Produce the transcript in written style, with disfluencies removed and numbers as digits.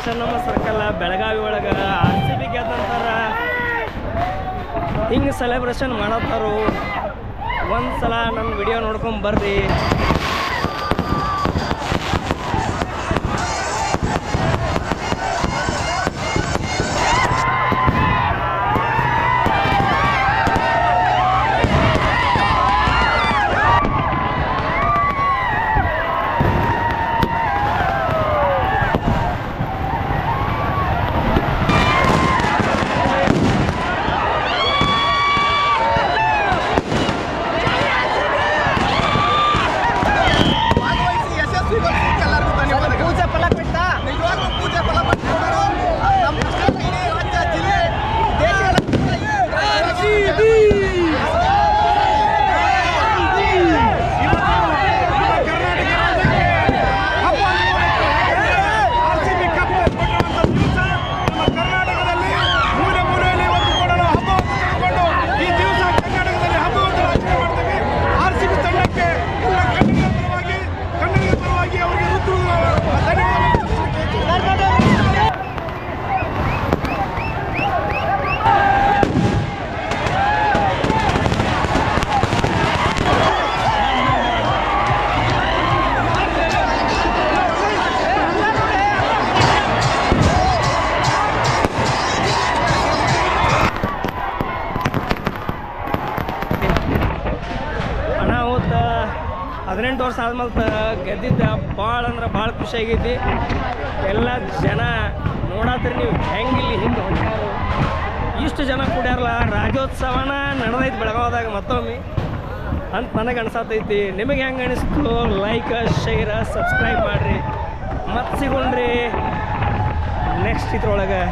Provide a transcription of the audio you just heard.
Chennamma circle Belagavi ಒಳಗೆ RCB ಗೆದ್ದಂತಾರ ಹಿಂಗೆ celebration ಮಾಡತ್ತಾರು. ಒಂದು ಸಲ ನನ್ನ ವಿಡಿಯೋ ನೋಡ್ಕೊಂಡು ಬರ್ರಿ. ಅನಾಹುತ 18 ವರ್ಷ ಆದ್ಮೇಲೆ ಗೆದ್ದಿದ್ದ ಭಾಳ ಅಂದ್ರೆ ಭಾಳ ಖುಷಿ ಆಗೈತಿ. ಎಲ್ಲ ಜನ ನೋಡತ್ರಿ ನೀವು ಹೆಂಗಿಲ್ಲಿ ಹಿಂಗೆ ಹೊಂಟಾರು, ಇಷ್ಟು ಜನ ಕೂಡ್ಯಾರಲ್ಲ. ರಾಜ್ಯೋತ್ಸವನ ನಡೆದೈತಿ ಬೆಳಗಾವದಾಗ ಮತ್ತೊಮ್ಮೆ ಅಂತ ನನಗೆ ಅನ್ಸತೈತಿ. ನಿಮಗೆ ಹೆಂಗೆ ಅನಿಸ್ತು? ಲೈಕ್, ಶೇರ್, ಸಬ್ಸ್ಕ್ರೈಬ್ ಮಾಡಿರಿ. ಮತ್ತೆ ಸಿಗೋಣ್ರಿ ನೆಕ್ಸ್ಟ್ ಇದ್ರೊಳಗೆ.